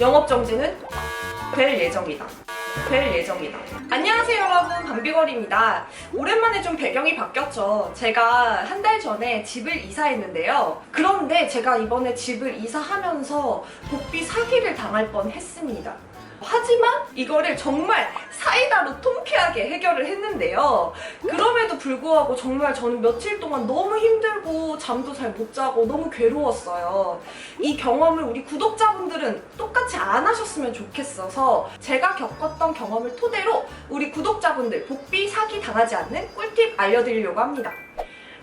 영업정지는 될 예정이다. 안녕하세요 여러분, 밤비걸입니다. 오랜만에 좀 배경이 바뀌었죠. 제가 한 달 전에 집을 이사했는데요. 그런데 제가 이번에 집을 이사하면서 복비 사기를 당할 뻔했습니다. 하지만 이거를 정말 사이다로 통쾌하게 해결을 했는데요. 그럼에도 불구하고 정말 저는 며칠 동안 너무 힘들고 잠도 잘 못 자고 너무 괴로웠어요. 이 경험을 우리 구독자분들은 똑같이 안 하셨으면 좋겠어서 제가 겪었던 경험을 토대로 우리 구독자분들 복비 사기 당하지 않는 꿀팁 알려드리려고 합니다.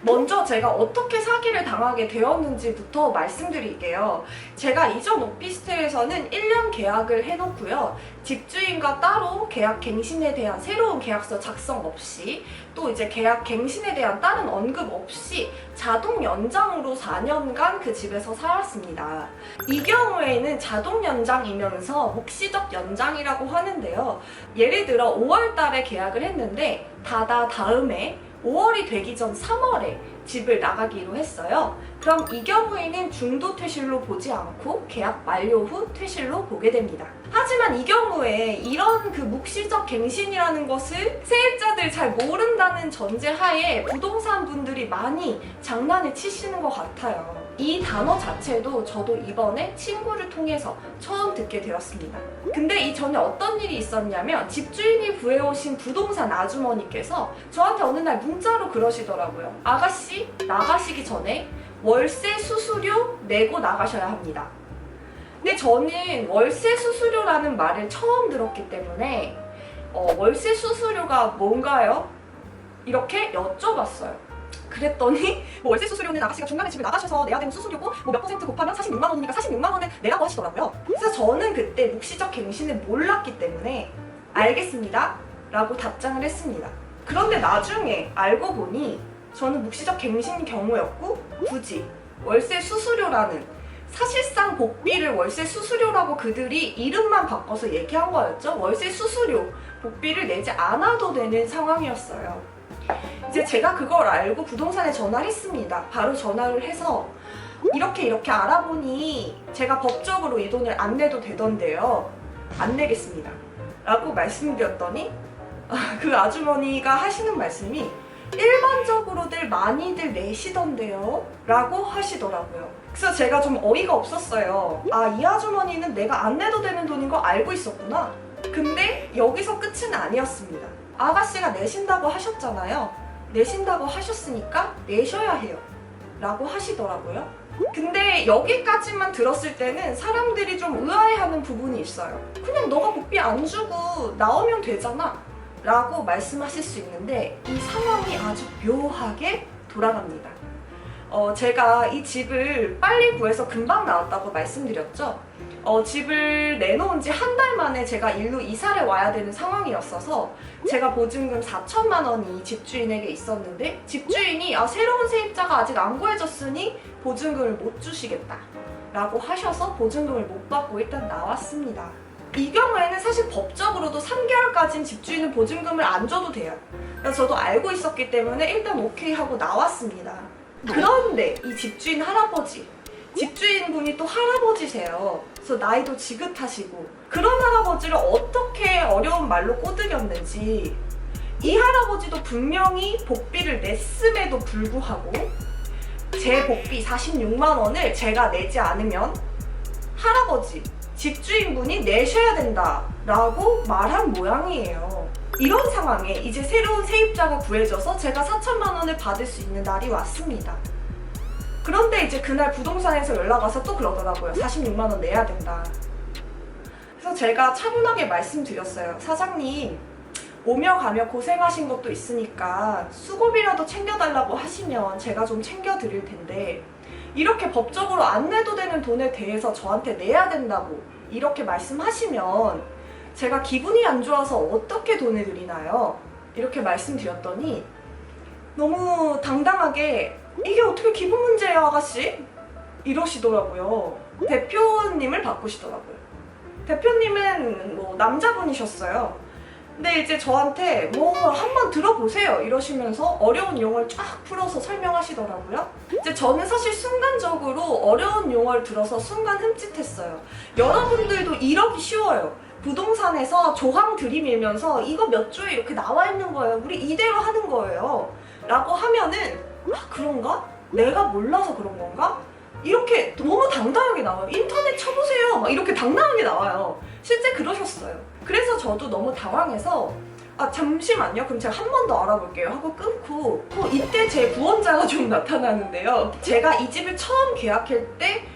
먼저 제가 어떻게 사기를 당하게 되었는지부터 말씀드릴게요. 제가 이전 오피스텔에서는 1년 계약을 해놓고요. 집주인과 따로 계약 갱신에 대한 새로운 계약서 작성 없이, 또 이제 계약 갱신에 대한 다른 언급 없이 자동 연장으로 4년간 그 집에서 살았습니다. 이 경우에는 자동 연장이면서 묵시적 연장이라고 하는데요. 예를 들어 5월 달에 계약을 했는데 다음에 5월이 되기 전 3월에 집을 나가기로 했어요. 그럼 이 경우에는 중도 퇴실로 보지 않고 계약 만료 후 퇴실로 보게 됩니다. 하지만 이 경우에 이런 그 묵시적 갱신이라는 것을 세입자들 잘 모른다는 전제하에 부동산 분들이 많이 장난을 치시는 것 같아요. 이 단어 자체도 저도 이번에 친구를 통해서 처음 듣게 되었습니다. 근데 이 전에 어떤 일이 있었냐면 집주인이 구해오신 부동산 아주머니께서 저한테 어느 날 문자로 그러시더라고요. 아가씨, 나가시기 전에 월세 수수료 내고 나가셔야 합니다. 근데 저는 월세 수수료라는 말을 처음 들었기 때문에 월세 수수료가 뭔가요? 이렇게 여쭤봤어요. 그랬더니 월세 수수료는 아가씨가 중간에 집을 나가셔서 내야 되는 수수료고 몇 퍼센트 곱하면 46만 원이니까 46만 원을 내라고 하시더라고요. 그래서 저는 그때 묵시적 갱신을 몰랐기 때문에 알겠습니다 라고 답장을 했습니다. 그런데 나중에 알고 보니 저는 묵시적 갱신 경우였고 굳이 월세 수수료라는, 사실상 복비를 월세 수수료라고 그들이 이름만 바꿔서 얘기한 거였죠. 월세 수수료, 복비를 내지 않아도 되는 상황이었어요. 이제 제가 그걸 알고 부동산에 전화를 했습니다. 바로 전화를 해서 이렇게 알아보니 제가 법적으로 이 돈을 안 내도 되던데요. 안 내겠습니다 라고 말씀드렸더니 그 아주머니가 하시는 말씀이 일반적으로들 많이들 내시던데요 라고 하시더라고요. 그래서 제가 좀 어이가 없었어요. 이 아주머니는 내가 안 내도 되는 돈인 거 알고 있었구나. 근데 여기서 끝은 아니었습니다. 아가씨가 내신다고 하셨잖아요. 내신다고 하셨으니까 내셔야 해요 라고 하시더라고요. 근데 여기까지만 들었을 때는 사람들이 좀 의아해하는 부분이 있어요. 그냥 너가 복비 안 주고 나오면 되잖아 라고 말씀하실 수 있는데 이 상황이 아주 묘하게 돌아갑니다. 제가 이 집을 빨리 구해서 금방 나왔다고 말씀드렸죠. 집을 내놓은 지 한 달 만에 제가 일로 이사를 와야 되는 상황이었어서 제가 보증금 4천만 원이 집주인에게 있었는데 집주인이 새로운 세입자가 아직 안 구해졌으니 보증금을 못 주시겠다 라고 하셔서 보증금을 못 받고 일단 나왔습니다. 이 경우에는 사실 법적으로도 3개월까지는 집주인은 보증금을 안 줘도 돼요. 그래서 저도 알고 있었기 때문에 일단 오케이 하고 나왔습니다. 그런데 이 집주인 할아버지, 집주인분이 또 할아버지세요. 그래서 나이도 지긋하시고 그런 할아버지를 어떻게 어려운 말로 꼬드겼는지, 이 할아버지도 분명히 복비를 냈음에도 불구하고 제 복비 46만 원을 제가 내지 않으면 할아버지, 집주인분이 내셔야 된다 라고 말한 모양이에요. 이런 상황에 이제 새로운 세입자가 구해져서 제가 4천만 원을 받을 수 있는 날이 왔습니다. 그런데 이제 그날 부동산에서 연락 와서 또 그러더라고요. 46만 원 내야 된다. 그래서 제가 차분하게 말씀드렸어요. 사장님, 오며 가며 고생하신 것도 있으니까 수고비라도 챙겨달라고 하시면 제가 좀 챙겨드릴 텐데 이렇게 법적으로 안 내도 되는 돈에 대해서 저한테 내야 된다고 이렇게 말씀하시면 제가 기분이 안 좋아서 어떻게 돈을 드리나요? 이렇게 말씀드렸더니 너무 당당하게 이게 어떻게 기분 문제예요 아가씨? 이러시더라고요. 대표님을 바꾸시더라고요. 대표님은 남자분이셨어요. 근데 이제 저한테 뭐 한번 들어보세요 이러시면서 어려운 용어를 쫙 풀어서 설명하시더라고요. 이제 저는 사실 순간적으로 어려운 용어를 들어서 순간 흠칫했어요. 여러분들도 이러기 쉬워요. 부동산에서 조항 들이밀면서 이거 몇 조에 이렇게 나와 있는 거예요. 우리 이대로 하는 거예요. 라고 하면은 그런가? 내가 몰라서 그런 건가? 이렇게 너무 당당하게 나와요. 인터넷 쳐보세요. 막 이렇게 당당하게 나와요. 실제 그러셨어요. 그래서 저도 너무 당황해서 잠시만요. 그럼 제가 한 번 더 알아볼게요 하고 끊고 이때 제 구원자가 좀 나타나는데요. 제가 이 집을 처음 계약할 때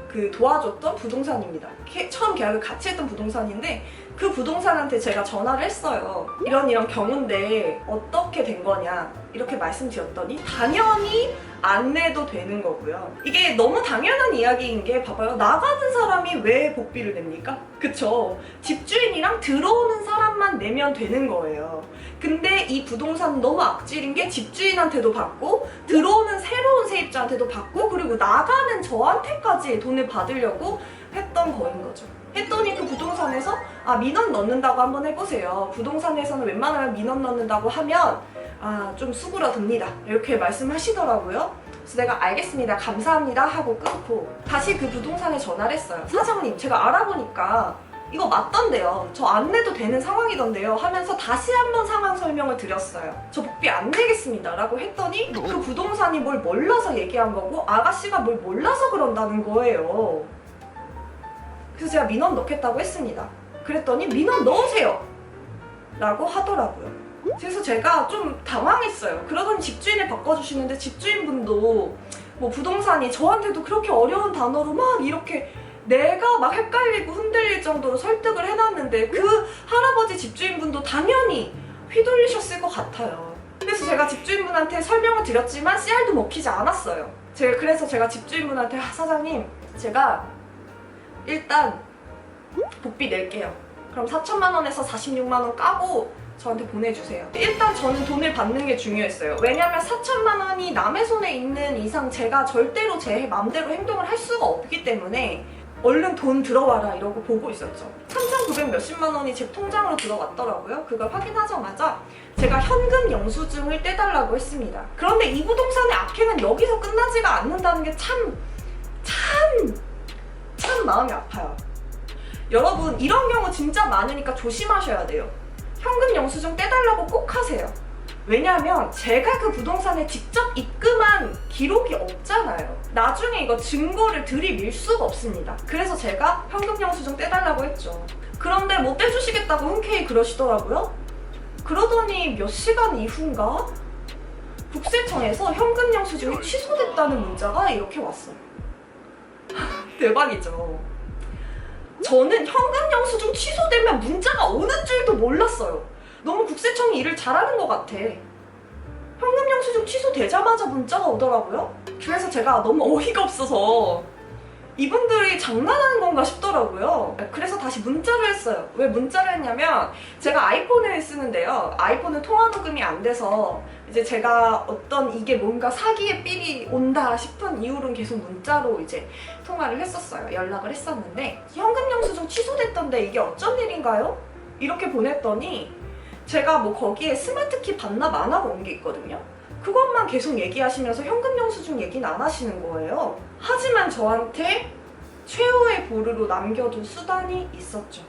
그 도와줬던 부동산입니다. 처음 계약을 같이 했던 부동산인데 그 부동산한테 제가 전화를 했어요. 이런 경우인데 어떻게 된 거냐 이렇게 말씀드렸더니 당연히 안 내도 되는 거고요. 이게 너무 당연한 이야기인 게 봐봐요. 나가는 사람이 왜 복비를 냅니까? 그쵸? 집주인이랑 들어오는 사람만 내면 되는 거예요. 근데 이 부동산은 너무 악질인 게 집주인한테도 받고 들어오는 새로운 세입자한테도 받고 그리고 나가는 저한테까지 돈을 받으려고 했던 거인 거죠. 했더니 그 부동산에서 민원 넣는다고 한번 해보세요. 부동산에서는 웬만하면 민원 넣는다고 하면 좀 수그러듭니다. 이렇게 말씀하시더라고요. 그래서 내가 알겠습니다. 감사합니다 하고 끊고 다시 그 부동산에 전화를 했어요. 사장님 제가 알아보니까 이거 맞던데요. 저 안 내도 되는 상황이던데요 하면서 다시 한번 상황 설명을 드렸어요. 저 복비 안 내겠습니다 라고 했더니 그 부동산이 뭘 몰라서 얘기한 거고 아가씨가 뭘 몰라서 그런다는 거예요. 그래서 제가 민원 넣겠다고 했습니다. 그랬더니 민원 넣으세요 라고 하더라고요. 그래서 제가 좀 당황했어요. 그러더니 집주인을 바꿔주시는데 집주인분도 뭐 부동산이 저한테도 그렇게 어려운 단어로 막 이렇게 내가 막 헷갈리고 흔들릴 정도로 설득을 해놨는데 그 할아버지 집주인분도 당연히 휘둘리셨을 것 같아요. 그래서 제가 집주인분한테 설명을 드렸지만 씨알도 먹히지 않았어요. 그래서 제가 집주인분한테 사장님 제가 일단 복비 낼게요. 그럼 4천만 원에서 46만 원 까고 저한테 보내주세요. 일단 저는 돈을 받는 게 중요했어요. 왜냐면 4천만 원이 남의 손에 있는 이상 제가 절대로 제 맘대로 행동을 할 수가 없기 때문에 얼른 돈 들어와라 이러고 보고 있었죠. 3,900 몇십만 원이 제 통장으로 들어왔더라고요. 그걸 확인하자마자 제가 현금 영수증을 떼달라고 했습니다. 그런데 이 부동산의 악행은 여기서 끝나지가 않는다는 게 참 마음이 아파요. 여러분 이런 경우 진짜 많으니까 조심하셔야 돼요. 현금 영수증 떼달라고 꼭 하세요. 왜냐하면 제가 그 부동산에 직접 입금한 기록이 없잖아요. 나중에 이거 증거를 들이밀 수가 없습니다. 그래서 제가 현금 영수증 떼달라고 했죠. 그런데 못 떼주시겠다고 흔쾌히 그러시더라고요. 그러더니 몇 시간 이후인가 국세청에서 현금 영수증이 취소됐다는 문자가 이렇게 왔어요. 대박이죠. 저는 현금 영수증 취소되면 문자가 오는 줄도 몰랐어요. 너무 국세청이 일을 잘하는 것 같아. 현금 영수증 취소되자마자 문자가 오더라고요. 그래서 제가 너무 어이가 없어서 이분들이 장난하는 건가 싶더라고요. 그래서 다시 문자를 했어요. 왜 문자를 했냐면 제가 아이폰을 쓰는데요. 아이폰은 통화 녹음이 안 돼서 이제 제가 어떤 이게 뭔가 사기의 삘이 온다 싶은 이후로는 계속 문자로 이제 통화를 했었어요. 연락을 했었는데 현금 영수증 취소됐던데 이게 어쩐 일인가요? 이렇게 보냈더니 제가 뭐 거기에 스마트키 반납 안 하고 온 게 있거든요. 그것만 계속 얘기하시면서 현금 영수증 얘기는 안 하시는 거예요. 하지만 저한테 최후의 보루로 남겨둔 수단이 있었죠.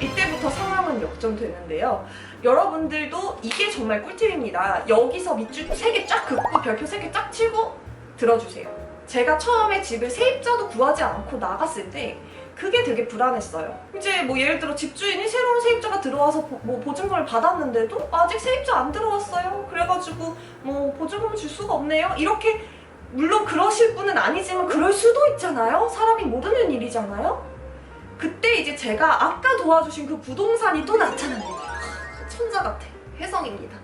이때부터 상황은 역전되는데요. 여러분들도 이게 정말 꿀팁입니다. 여기서 밑줄 3개 쫙 긋고 별표 3개 쫙 치고 들어주세요. 제가 처음에 집을 세입자도 구하지 않고 나갔을 때 그게 되게 불안했어요. 이제 뭐 예를 들어 집주인이 새로운 세입자가 들어와서 뭐 보증금을 받았는데도 아직 세입자 안 들어왔어요. 그래가지고 뭐 보증금을 줄 수가 없네요. 이렇게 물론 그러실 분은 아니지만 그럴 수도 있잖아요. 사람이 모르는 일이잖아요. 그때 이제 제가 아까 도와주신 그 부동산이 또 나타납니다. 천자 같아. 혜성입니다.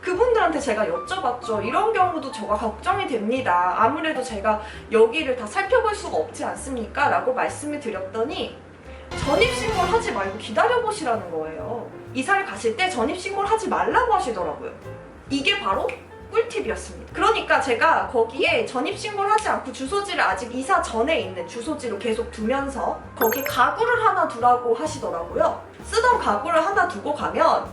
그분들한테 제가 여쭤봤죠. 이런 경우도 저가 걱정이 됩니다. 아무래도 제가 여기를 다 살펴볼 수가 없지 않습니까? 라고 말씀을 드렸더니 전입신고를 하지 말고 기다려보시라는 거예요. 이사를 가실 때 전입신고를 하지 말라고 하시더라고요. 이게 바로 꿀팁이었습니다. 그러니까 제가 거기에 전입신고를 하지 않고 주소지를 아직 이사 전에 있는 주소지로 계속 두면서 거기 가구를 하나 두라고 하시더라고요. 쓰던 가구를 하나 두고 가면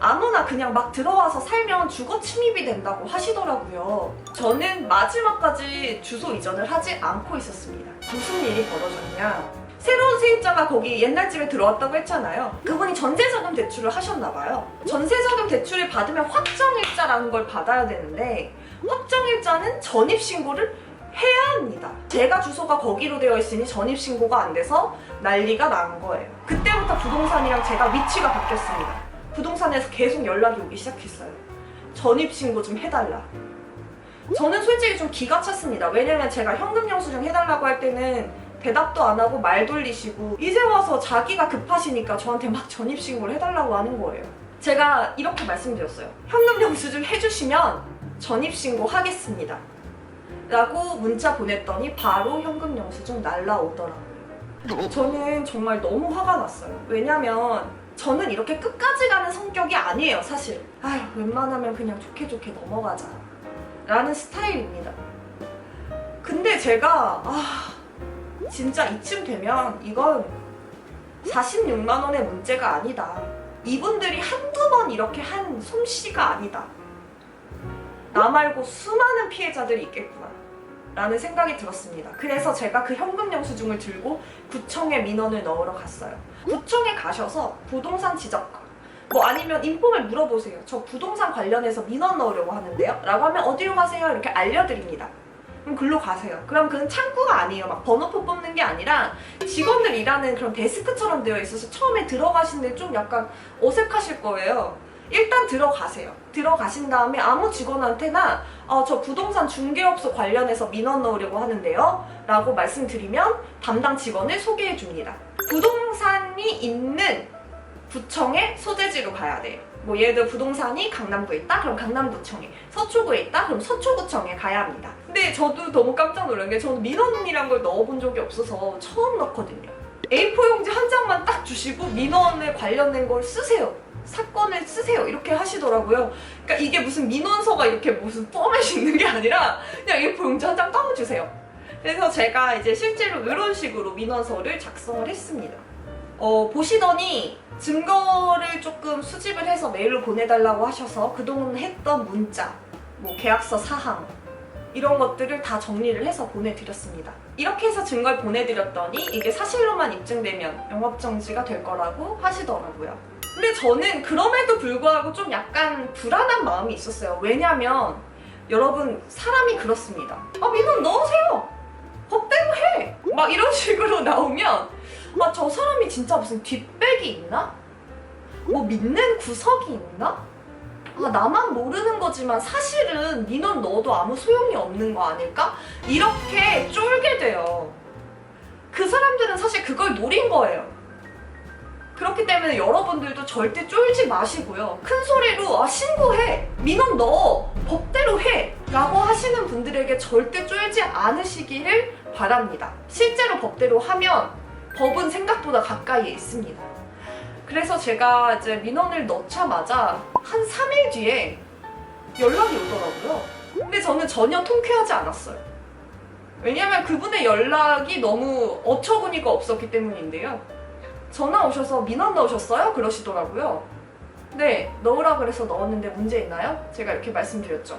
아무나 그냥 막 들어와서 살면 주거 침입이 된다고 하시더라고요. 저는 마지막까지 주소 이전을 하지 않고 있었습니다. 무슨 일이 벌어졌냐? 새로운 세입자가 거기 옛날 집에 들어왔다고 했잖아요. 그분이 전세자금 대출을 하셨나봐요. 전세자금 대출을 받으면 확정일자라는 걸 받아야 되는데 확정일자는 전입신고를 해야 합니다. 제가 주소가 거기로 되어 있으니 전입신고가 안 돼서 난리가 난 거예요. 그때부터 부동산이랑 제가 위치가 바뀌었습니다. 부동산에서 계속 연락이 오기 시작했어요. 전입신고 좀 해달라. 저는 솔직히 좀 기가 찼습니다. 왜냐면 제가 현금 영수증 해달라고 할 때는 대답도 안 하고 말 돌리시고 이제 와서 자기가 급하시니까 저한테 막 전입신고를 해달라고 하는 거예요. 제가 이렇게 말씀드렸어요. 현금 영수증 해주시면 전입신고 하겠습니다. 라고 문자 보냈더니 바로 현금 영수증 날라오더라고요. 저는 정말 너무 화가 났어요. 왜냐면 저는 이렇게 끝까지 가는 성격이 아니에요, 사실. 아휴, 웬만하면 그냥 좋게 좋게 넘어가자 라는 스타일입니다. 근데 제가 진짜 이쯤 되면 이건 46만 원의 문제가 아니다. 이분들이 한두 번 이렇게 한 솜씨가 아니다. 나 말고 수많은 피해자들이 있겠구나 라는 생각이 들었습니다. 그래서 제가 그 현금 영수증을 들고 구청에 민원을 넣으러 갔어요. 구청에 가셔서 부동산 지적과 아니면 인폼을 물어보세요. 저 부동산 관련해서 민원 넣으려고 하는데요 라고 하면 어디로 가세요? 이렇게 알려드립니다. 그럼 글로 가세요. 그럼 그건 창구가 아니에요. 막 번호표 뽑는 게 아니라 직원들 일하는 그런 데스크처럼 되어 있어서 처음에 들어가시는데 좀 약간 어색하실 거예요. 일단 들어가세요. 들어가신 다음에 아무 직원한테나 저 부동산 중개업소 관련해서 민원 넣으려고 하는데요 라고 말씀드리면 담당 직원을 소개해 줍니다. 부동산이 있는 구청의 소재지로 가야 돼요. 예를 들어 부동산이 강남구에 있다? 그럼 강남구청에, 서초구에 있다? 그럼 서초구청에 가야 합니다. 근데 저도 너무 깜짝 놀란 게 저는 민원이란 걸 넣어본 적이 없어서 처음 넣거든요. A4 용지 한 장만 딱 주시고 민원에 관련된 걸 쓰세요. 사건을 쓰세요. 이렇게 하시더라고요. 그러니까 이게 무슨 민원서가 이렇게 무슨 포맷이 있는 게 아니라 그냥 A4 용지 한 장 떠주세요. 그래서 제가 이제 실제로 이런 식으로 민원서를 작성을 했습니다. 보시더니 증거를 조금 수집을 해서 메일로 보내달라고 하셔서 그동안 했던 문자, 계약서 사항 이런 것들을 다 정리를 해서 보내드렸습니다. 이렇게 해서 증거를 보내드렸더니 이게 사실로만 입증되면 영업정지가 될 거라고 하시더라고요. 근데 저는 그럼에도 불구하고 좀 약간 불안한 마음이 있었어요. 왜냐면 여러분 사람이 그렇습니다. 민원 넣으세요. 법대로 해. 막 이런 식으로 나오면 저 사람이 진짜 무슨 뒷백이 있나? 믿는 구석이 있나? 나만 모르는 거지만 사실은 민원 넣어도 아무 소용이 없는 거 아닐까? 이렇게 쫄게 돼요. 그 사람들은 사실 그걸 노린 거예요. 그렇기 때문에 여러분들도 절대 쫄지 마시고요. 큰 소리로 신고해! 민원 넣어! 법대로 해! 라고 하시는 분들에게 절대 쫄지 않으시기를 바랍니다. 실제로 법대로 하면 법은 생각보다 가까이에 있습니다. 그래서 제가 이제 민원을 넣자마자 한 3일 뒤에 연락이 오더라고요. 근데 저는 전혀 통쾌하지 않았어요. 왜냐면 그분의 연락이 너무 어처구니가 없었기 때문인데요. 전화 오셔서 민원 넣으셨어요? 그러시더라고요. 네, 넣으라 그래서 넣었는데 문제 있나요? 제가 이렇게 말씀드렸죠.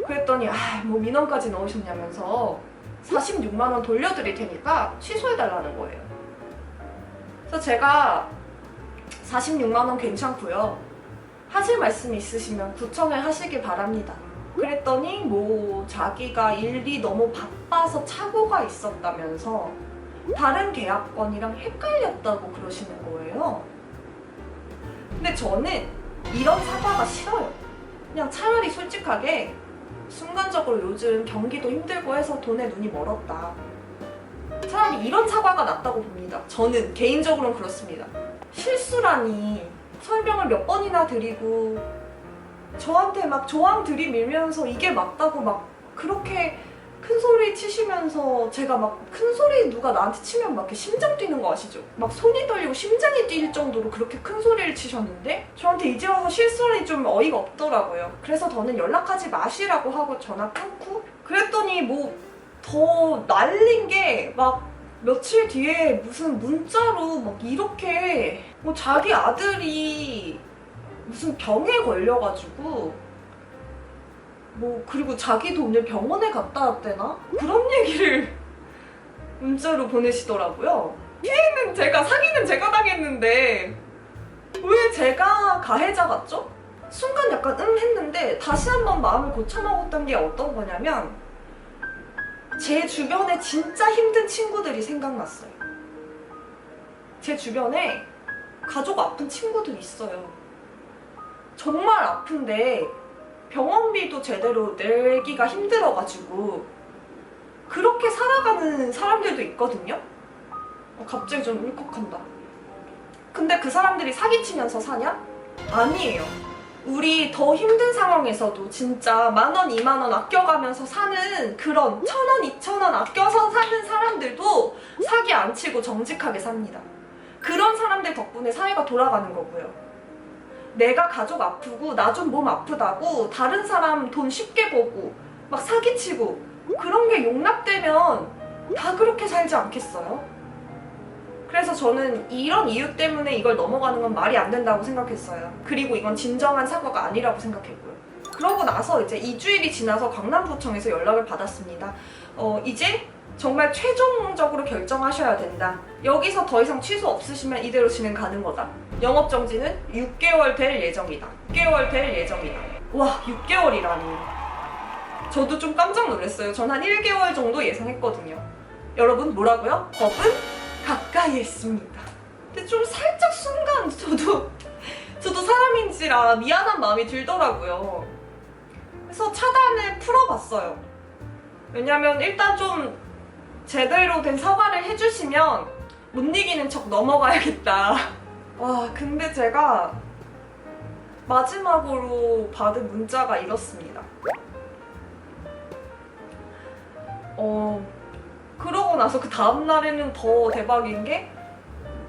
그랬더니 민원까지 넣으셨냐면서 46만 원 돌려드릴 테니까 취소해달라는 거예요. 그래서 제가 46만 원 괜찮고요. 하실 말씀 있으시면 구청에 하시길 바랍니다. 그랬더니 자기가 일이 너무 바빠서 착오가 있었다면서 다른 계약건이랑 헷갈렸다고 그러시는 거예요. 근데 저는 이런 사과가 싫어요. 그냥 차라리 솔직하게 순간적으로 요즘 경기도 힘들고 해서 돈에 눈이 멀었다. 차라리 이런 사과가 낫다고 봅니다. 저는 개인적으로는 그렇습니다. 실수라니 설명을 몇 번이나 드리고 저한테 막 조항 들이밀면서 이게 맞다고 막 그렇게 큰 소리 치시면서 제가 막 큰 소리 누가 나한테 치면 막 이렇게 심장 뛰는 거 아시죠? 막 손이 떨리고 심장이 뛸 정도로 그렇게 큰 소리를 치셨는데 저한테 이제 와서 실수하니 좀 어이가 없더라고요. 그래서 저는 연락하지 마시라고 하고 전화 끊고 그랬더니 뭐 더 날린 게 막 며칠 뒤에 무슨 문자로 막 이렇게 뭐 자기 아들이 무슨 병에 걸려가지고 뭐 그리고 자기도 오늘 병원에 갔다 왔대나? 그런 얘기를 문자로 보내시더라고요. 피해는 제가, 사기는 제가 당했는데 왜 제가 가해자 같죠? 순간 약간 했는데 다시 한번 마음을 고쳐먹었던 게 어떤 거냐면 제 주변에 진짜 힘든 친구들이 생각났어요. 제 주변에 가족 아픈 친구들이 있어요. 정말 아픈데 병원비도 제대로 내기가 힘들어가지고 그렇게 살아가는 사람들도 있거든요? 갑자기 좀 울컥한다. 근데 그 사람들이 사기치면서 사냐? 아니에요. 우리 더 힘든 상황에서도 진짜 10,000원, 20,000원 아껴가면서 사는 그런 1,000원, 2,000원 아껴서 사는 사람들도 사기 안 치고 정직하게 삽니다. 그런 사람들 덕분에 사회가 돌아가는 거고요. 내가 가족 아프고 나 좀 몸 아프다고 다른 사람 돈 쉽게 보고 막 사기치고 그런 게 용납되면 다 그렇게 살지 않겠어요? 그래서 저는 이런 이유 때문에 이걸 넘어가는 건 말이 안 된다고 생각했어요. 그리고 이건 진정한 사과가 아니라고 생각했고요. 그러고 나서 이제 2주일이 지나서 강남구청에서 연락을 받았습니다. 이제 정말 최종적으로 결정하셔야 된다. 여기서 더 이상 취소 없으시면 이대로 진행 가는 거다. 영업정지는 6개월 될 예정이다. 6개월 될 예정이다. 와, 6개월이라니. 저도 좀 깜짝 놀랐어요. 전 한 1개월 정도 예상했거든요. 여러분 뭐라고요? 법은 가까이 있습니다. 근데 좀 살짝 순간 저도 사람인지라 미안한 마음이 들더라고요. 그래서 차단을 풀어봤어요. 왜냐면 일단 좀 제대로 된 사과를 해주시면 못 이기는 척 넘어가야겠다. 와, 근데 제가 마지막으로 받은 문자가 이렇습니다. 그러고 나서 그 다음날에는 더 대박인 게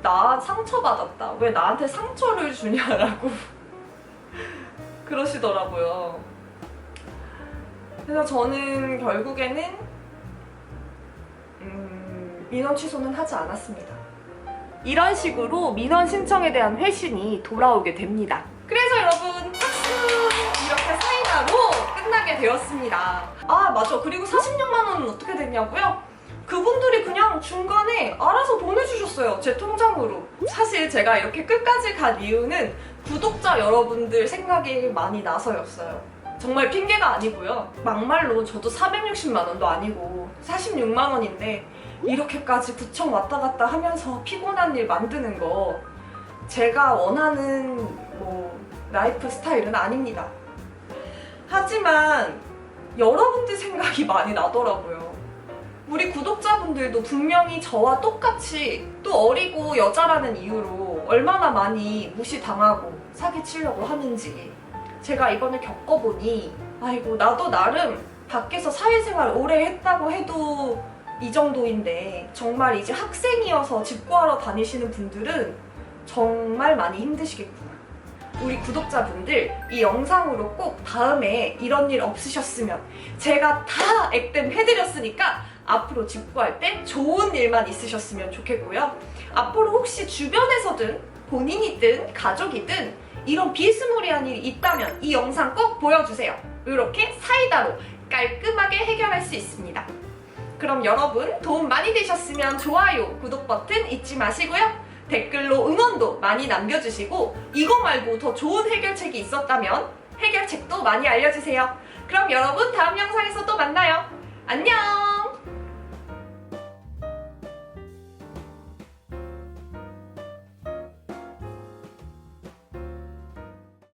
나 상처받았다. 왜 나한테 상처를 주냐라고 그러시더라고요. 그래서 저는 결국에는 민원 취소는 하지 않았습니다. 이런 식으로 민원 신청에 대한 회신이 돌아오게 됩니다. 그래서 여러분 박수! 이렇게 사이다로 끝나게 되었습니다. 아 맞아. 그리고 46만 원은 어떻게 됐냐고요? 그분들이 그냥 중간에 알아서 보내주셨어요. 제 통장으로. 사실 제가 이렇게 끝까지 간 이유는 구독자 여러분들 생각이 많이 나서였어요. 정말 핑계가 아니고요. 막말로 저도 460만 원도 아니고 46만 원인데 이렇게까지 구청 왔다 갔다 하면서 피곤한 일 만드는 거 제가 원하는 라이프 스타일은 아닙니다. 하지만 여러분들 생각이 많이 나더라고요. 우리 구독자분들도 분명히 저와 똑같이 또 어리고 여자라는 이유로 얼마나 많이 무시당하고 사기치려고 하는지 제가 이번에 겪어보니 아이고 나도 나름 밖에서 사회생활 오래 했다고 해도 이 정도인데 정말 이제 학생이어서 집 구하러 다니시는 분들은 정말 많이 힘드시겠구나. 우리 구독자분들 이 영상으로 꼭 다음에 이런 일 없으셨으면 제가 다 액땜 해드렸으니까 앞으로 집 구할 때 좋은 일만 있으셨으면 좋겠고요. 앞으로 혹시 주변에서든 본인이든 가족이든 이런 비스무리한 일이 있다면 이 영상 꼭 보여주세요. 이렇게 사이다로 깔끔하게 해결할 수 있습니다. 그럼 여러분 도움 많이 되셨으면 좋아요, 구독 버튼 잊지 마시고요. 댓글로 응원도 많이 남겨주시고 이거 말고 더 좋은 해결책이 있었다면 해결책도 많이 알려주세요. 그럼 여러분 다음 영상에서 또 만나요. 안녕!